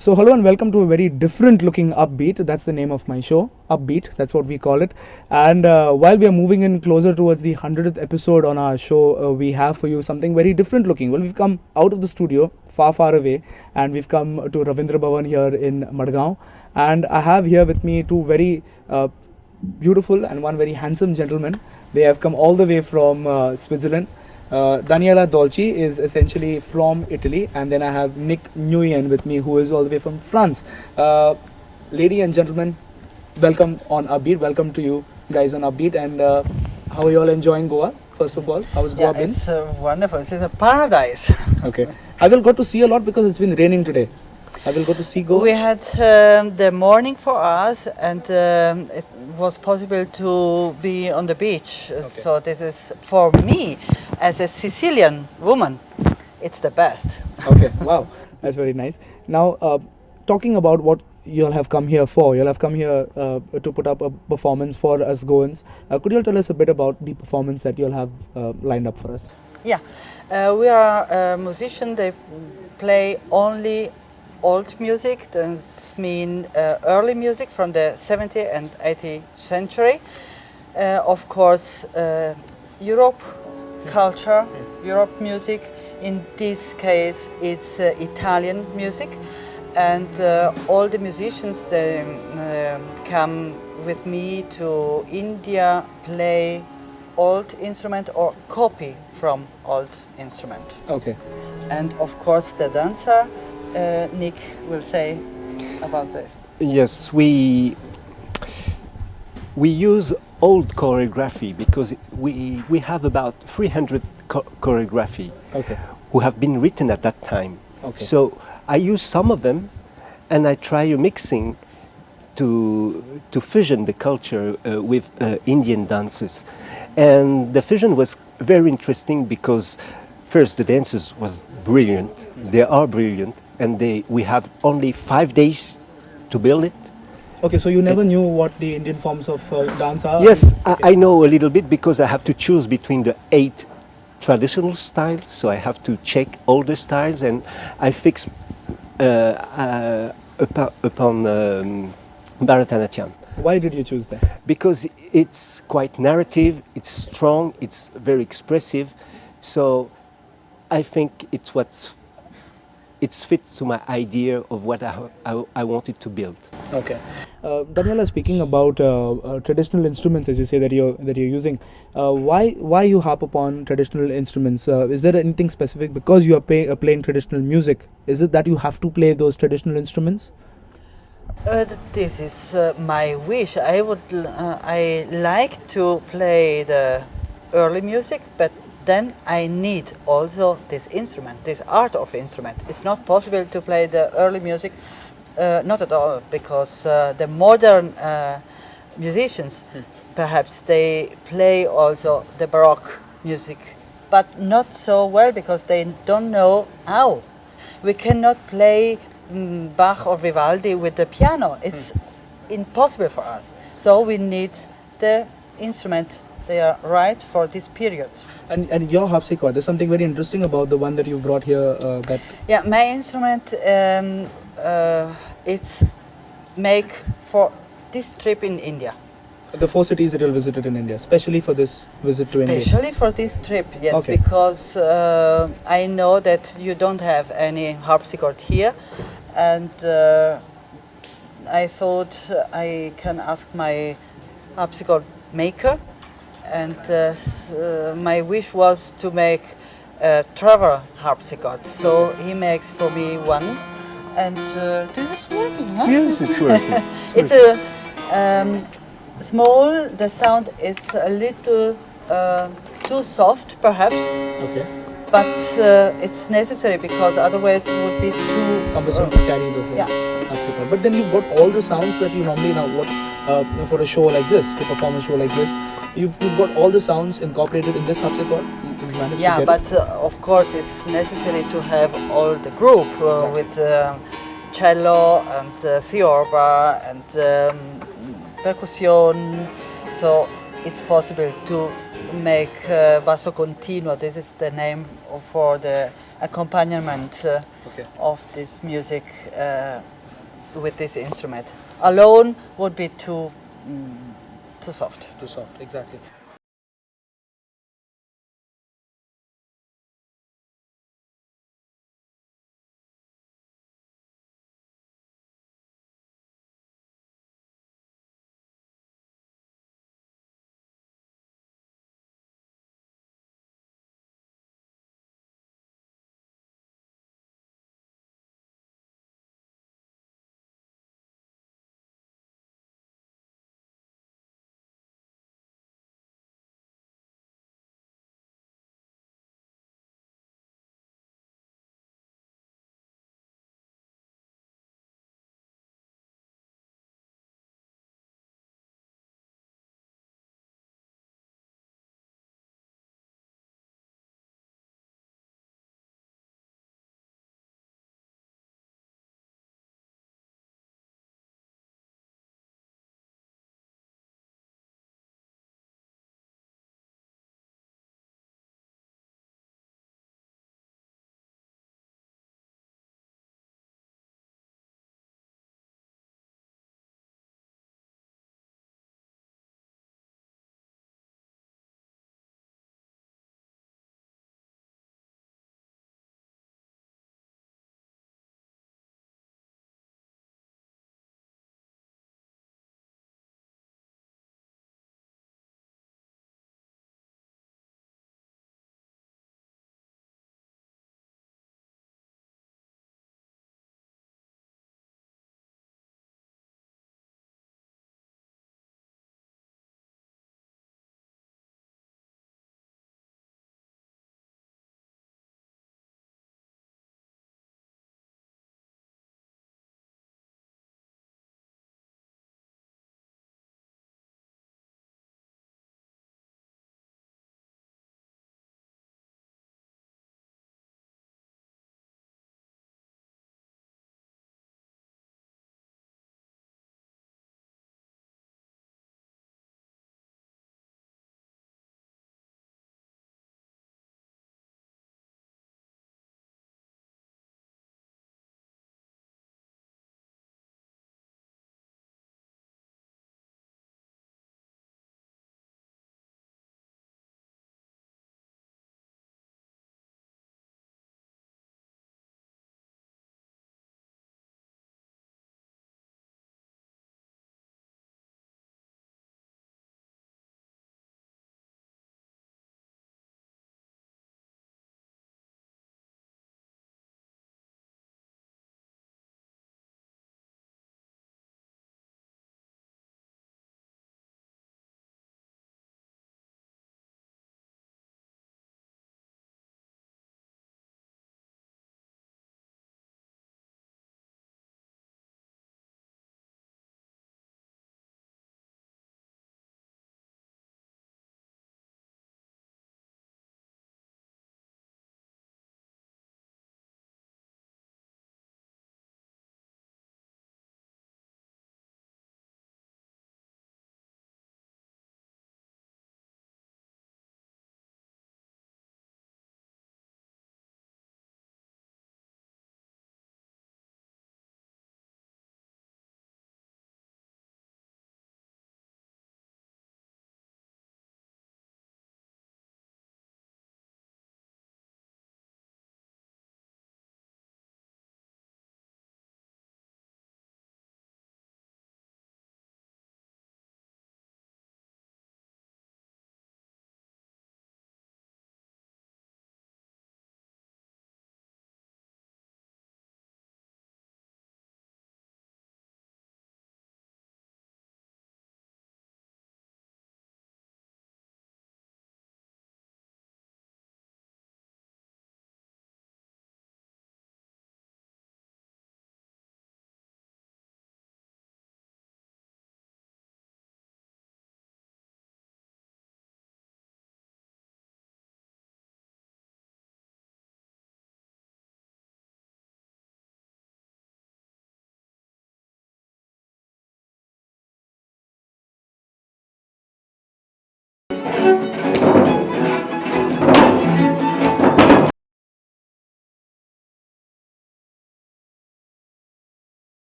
So hello and welcome to a very different looking Upbeat. That's the name of my show, Upbeat. That's what we call it. And while we are moving in closer towards the 100th episode on our show, we have for you something very different looking. Well, we've come out of the studio, far away, and we've come to Ravindra Bhavan here in Madgaon. And I have here with me two very beautiful and one very handsome gentleman. They have come all the way from Switzerland. Daniela Dolci is essentially from Italy, and then I have Nick Nguyen with me, who is all the way from France. Lady and gentlemen, welcome on Upbeat. Welcome to you guys on Upbeat. And how are you all enjoying Goa? First of all, how has Goa been? It's wonderful. It's a paradise. Okay, I will go to see a lot because it's been raining today. I will go to see Goa. We had the morning for us, and it was possible to be on the beach. Okay. So this is, for me, as a Sicilian woman, it's the best. Okay, wow, that's very nice. Now, talking about what you'll have come here for, you'll have come here to put up a performance for us Goans. Could you tell us a bit about the performance that you'll have lined up for us? Yeah, we are musicians. They play only old music. That means early music from the 17th and 18th century. Of course, Europe culture, Europe music. In this case, it's Italian music, and all the musicians they come with me to India, play old instrument or copy from old instrument. Okay. And of course, the dancer, Nick will say about this. Yes, we use old choreography because we have about 300 choreography Okay. who have been written at that time. Okay. So I use some of them, and I try a mixing to fusion the culture with Indian dances. And the fusion was very interesting because first the dances was brilliant. They are brilliant, and we have only 5 days to build it. Okay, so you never knew what the Indian forms of dance are? Yes, Okay. I know a little bit because I have to choose between the 8 traditional styles, so I have to check all the styles, and I fix upon Bharatanatyam. Why did you choose that? Because it's quite narrative, it's strong, it's very expressive, so I think it's fits to my idea of what I wanted to build. Okay. Daniela, speaking about traditional instruments, as you say that you're using, why you harp upon traditional instruments? Is there anything specific because you are playing traditional music? Is it that you have to play those traditional instruments? This is my wish. I like to play the early music, but then I need also this instrument, this art of instrument. It's not possible to play the early music, not at all, because the modern musicians, perhaps they play also the Baroque music, but not so well because they don't know how. We cannot play Bach or Vivaldi with the piano. It's impossible for us. So we need the instrument. They are right for this period. And your harpsichord, there's something very interesting about the one that you brought here. Yeah, my instrument, it's make for this trip in India. The 4 cities that you'll visited in India, especially for this visit to India. Especially for this trip, yes, Okay. because I know that you don't have any harpsichord here, and I thought I can ask my harpsichord maker, and my wish was to make a travel harpsichord. So he makes for me one, and this is working, huh? Yes, it's working. It's a small. The sound is a little too soft, perhaps, Okay. but it's necessary because otherwise it would be too Cumbersome to carry the whole yeah. harpsichord. But then you've got all the sounds that you normally for a show like this, to perform a show like this. You've got all the sounds incorporated in this harpsichord. You've managed Yeah, to get but of course it's necessary to have all the group with cello and theorba and percussion. So it's possible to make basso continuo. This is the name for the accompaniment Okay. of this music with this instrument. Alone would be too soft. Too soft, exactly.